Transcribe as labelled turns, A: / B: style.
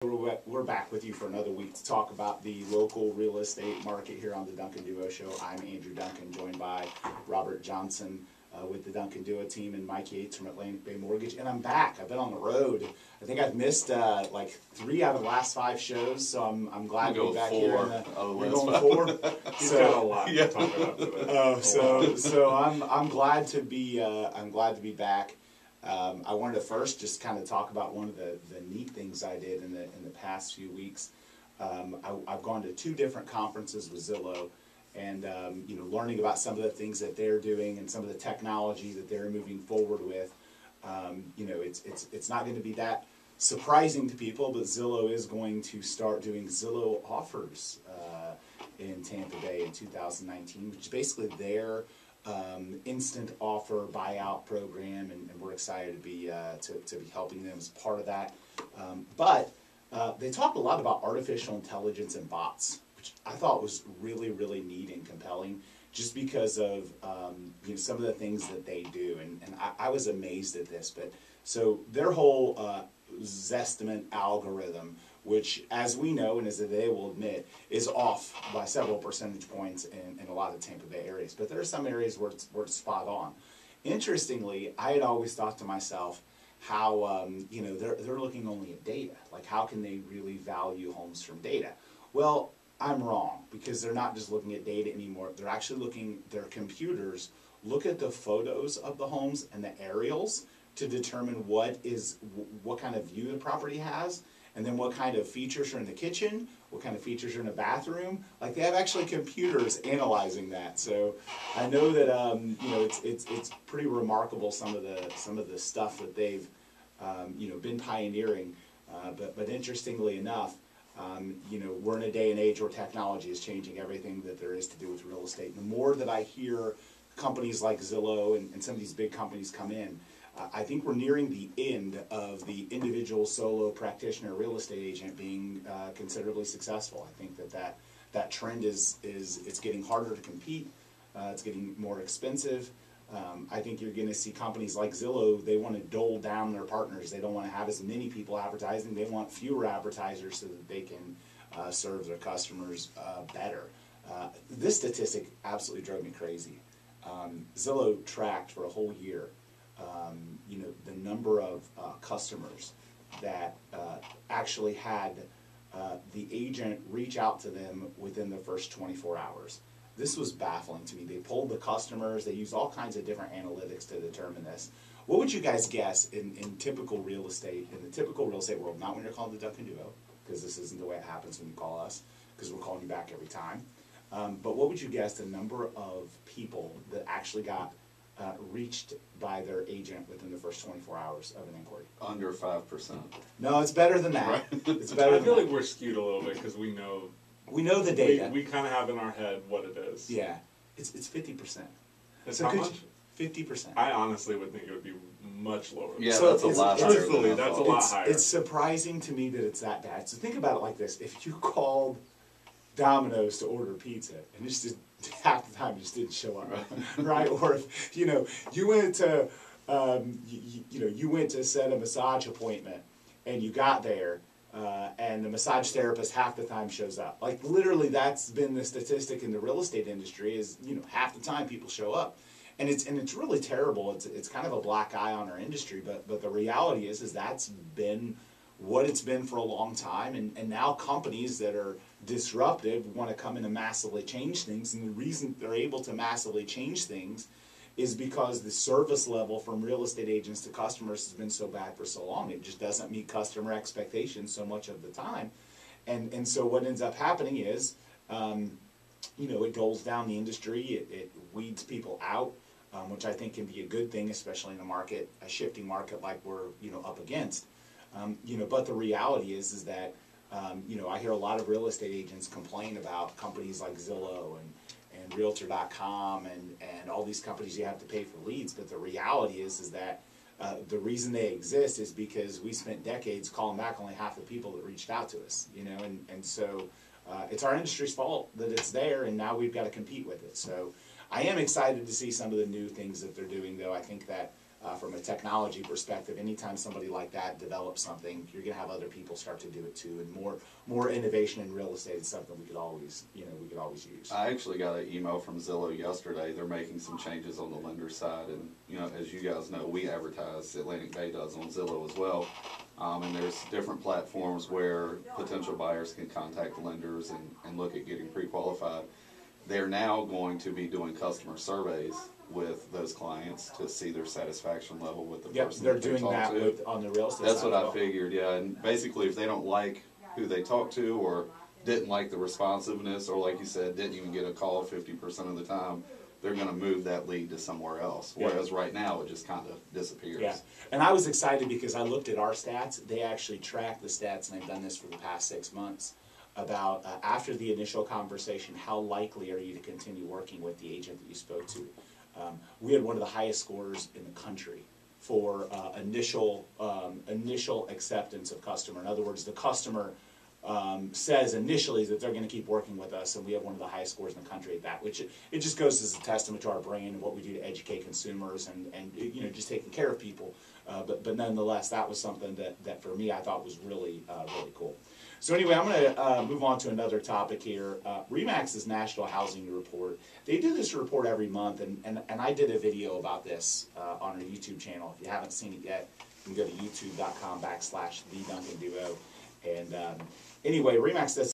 A: We're back with you for another week to talk about the local real estate market here on the Duncan Duo Show. I'm Andrew Duncan, joined by Robert Johnson with the Duncan Duo team and Mike Yates from Atlantic Bay Mortgage. And I'm back. I've been on the road. I think I've missed like 3 out of the last 5 shows, so I'm glad to be back here. You're going 4.
B: He's got a lot to talk about today.
A: So I'm glad to be back. I wanted to first just kind of talk about one of the neat things I did in the past few weeks. I've gone to 2 different conferences with Zillow, and learning about some of the things that they're doing and some of the technology that they're moving forward with. It's not going to be that surprising to people, but Zillow is going to start doing Zillow offers in Tampa Bay in 2019, which is basically their instant offer buyout program, and we're excited to be helping them as part of that. But they talked a lot about artificial intelligence and bots, which I thought was really, really neat and compelling, just because of some of the things that they do, and I was amazed at this. But so their whole Zestimate algorithm, which, as we know and as they will admit, is off by several percentage points in a lot of Tampa Bay areas. But there are some areas where it's spot on. Interestingly, I had always thought to myself how they're looking only at data. Like, how can they really value homes from data? Well, I'm wrong, because they're not just looking at data anymore. They're actually looking, their computers look at the photos of the homes and the aerials to determine what kind of view the property has, and then what kind of features are in the kitchen, what kind of features are in the bathroom. Like, they have actually computers analyzing that. So I know that it's pretty remarkable, some of the stuff that they've been pioneering. But interestingly enough, we're in a day and age where technology is changing everything that there is to do with real estate. The more that I hear companies like Zillow and some of these big companies come in, I think we're nearing the end of the individual solo practitioner real estate agent being considerably successful. I think that trend is it's getting harder to compete. It's getting more expensive. I think you're going to see companies like Zillow, they want to dole down their partners. They don't want to have as many people advertising. They want fewer advertisers so that they can serve their customers better. This statistic absolutely drove me crazy. Zillow tracked for a whole year the number of customers that actually had the agent reach out to them within the first 24 hours. This was baffling to me. They polled the customers. They used all kinds of different analytics to determine this. What would you guys guess in typical real estate, in the typical real estate world, not when you're calling the Duncan Duo, because this isn't the way it happens when you call us, because we're calling you back every time. But what would you guess the number of people that actually got reached by their agent within the first 24 hours of an inquiry?
C: Under 5%.
A: No, it's better than that.
C: Right.
A: It's better.
B: I feel like we're skewed a little bit because we know
A: the data.
B: We kind of have in our head what it is.
A: Yeah, it's 50%.
B: It's how much?
A: 50%.
B: I honestly would think it would be much lower.
C: Yeah,
A: So
C: that's a lot higher.
B: Truthfully, that's a lot higher.
A: It's surprising to me that it's that bad. So think about it like this: if you called Domino's to order pizza, and it's just half the time it just didn't show up, right? Or if you went to you went to set a massage appointment, and you got there, and the massage therapist half the time shows up. Like, literally, that's been the statistic in the real estate industry, is half the time people show up, and it's really terrible. It's kind of a black eye on our industry, but the reality is that's been what it's been for a long time, and now companies that are disruptive want to come in and massively change things, and the reason they're able to massively change things is because the service level from real estate agents to customers has been so bad for so long. It just doesn't meet customer expectations so much of the time, and so what ends up happening is it doles down the industry, it weeds people out, which I think can be a good thing, especially in a shifting market like we're up against. But the reality is that I hear a lot of real estate agents complain about companies like Zillow and Realtor.com and all these companies you have to pay for leads. But the reality is that the reason they exist is because we spent decades calling back only half the people that reached out to us. And so it's our industry's fault that it's there, and now we've got to compete with it. So I am excited to see some of the new things that they're doing, though. I think that from a technology perspective, anytime somebody like that develops something, you're going to have other people start to do it too, and more innovation in real estate is something we could always use.
C: I actually got an email from Zillow yesterday. They're making some changes on the lender side, and as you guys know, we advertise, Atlantic Bay does, on Zillow as well. And there's different platforms where potential buyers can contact the lenders and look at getting pre-qualified. They're now going to be doing customer surveys with those clients to see their satisfaction level with the person
A: they're
C: that they
A: doing
C: talk
A: that
C: to.
A: on the real estate
C: That's
A: side
C: what
A: as
C: I
A: well.
C: figured, yeah. And basically, if they don't like who they talk to or didn't like the responsiveness, or like you said, didn't even get a call 50% of the time, they're going to move that lead to somewhere else. Whereas right now, it just kind of disappears.
A: Yeah, and I was excited because I looked at our stats. They actually track the stats, and they've done this for the past 6 months, about after the initial conversation, how likely are you to continue working with the agent that you spoke to. We had one of the highest scores in the country for initial acceptance of customer. In other words, the customer says initially that they're going to keep working with us, and we have one of the highest scores in the country at that, which it just goes as a testament to our brand and what we do to educate consumers and just taking care of people. But nonetheless, that was something that for me I thought was really cool. So anyway, I'm going to move on to another topic here. REMAX's National Housing Report. They do this report every month, and I did a video about this on our YouTube channel. If you haven't seen it yet, you can go to youtube.com/TheDuncanDuo. And anyway, REMAX does